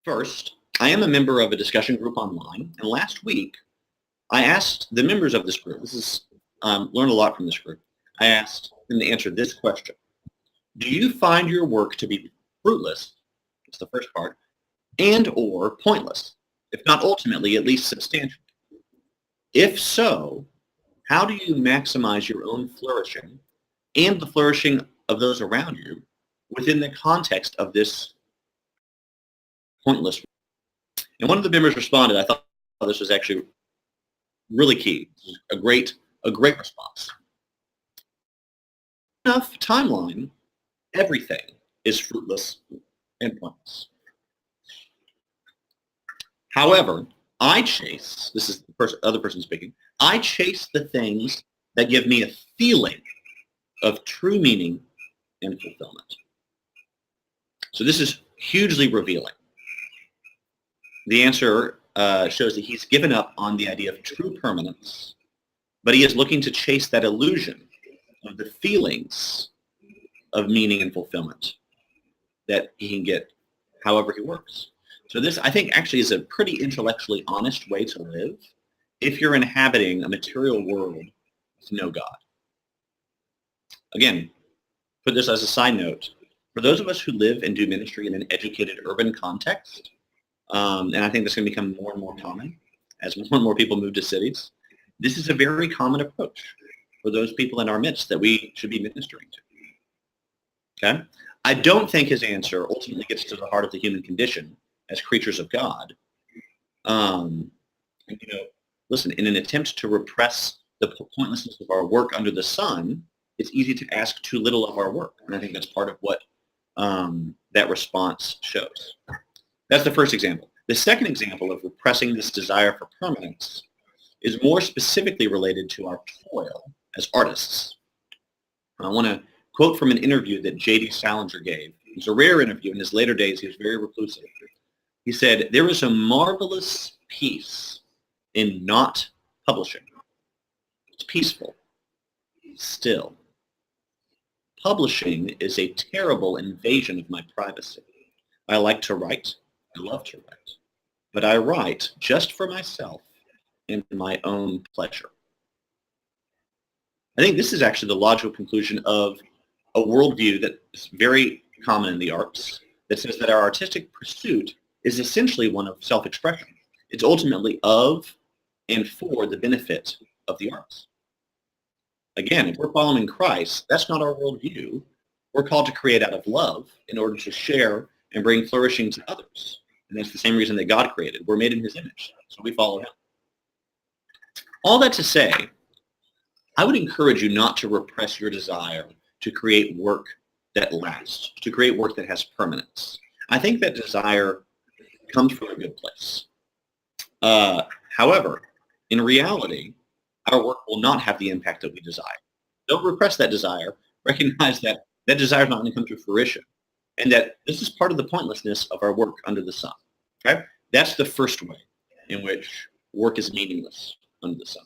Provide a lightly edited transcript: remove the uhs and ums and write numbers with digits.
First, I am a member of a discussion group online, and last week I asked the members of this group, learned a lot from this group, I asked them to answer this question. Do you find your work to be fruitless, that's the first part, and or pointless, if not ultimately, at least substantial? If so, how do you maximize your own flourishing and the flourishing of those around you within the context of this pointless? And one of the members responded, I thought this was actually really key, a great response. Enough timeline, everything is fruitless and pointless. However, this is the other person speaking, I chase the things that give me a feeling of true meaning and fulfillment. So this is hugely revealing. The answer shows that he's given up on the idea of true permanence, but he is looking to chase that illusion of the feelings of meaning and fulfillment that he can get however he works. So this, I think, actually is a pretty intellectually honest way to live if you're inhabiting a material world with no God. Again, put this as a side note. For those of us who live and do ministry in an educated urban context, and I think that's going to become more and more common as more and more people move to cities, this is a very common approach for those people in our midst that we should be ministering to. Okay? I don't think his answer ultimately gets to the heart of the human condition as creatures of God. Listen, in an attempt to repress the pointlessness of our work under the sun, it's easy to ask too little of our work. And I think that's part of what that response shows. That's the first example. The second example of repressing this desire for permanence is more specifically related to our toil as artists. I want to quote from an interview that J.D. Salinger gave. It was a rare interview. In his later days, he was very reclusive. He said, there is a marvelous peace in not publishing. It's peaceful, still. Publishing is a terrible invasion of my privacy. I like to write. I love to write. But I write just for myself and my own pleasure. I think this is actually the logical conclusion of a worldview that is very common in the arts that says that our artistic pursuit is essentially one of self-expression. It's ultimately of and for the benefit of the arts. Again, if we're following Christ, that's not our worldview. We're called to create out of love in order to share and bring flourishing to others. And that's the same reason that God created. We're made in his image, so we follow him. All that to say, I would encourage you not to repress your desire to create work that lasts, to create work that has permanence. I think that desire comes from a good place. However, in reality, our work will not have the impact that we desire. Don't repress that desire. Recognize that that desire is not going to come to fruition, and that this is part of the pointlessness of our work under the sun. Okay? That's the first way in which work is meaningless under the sun.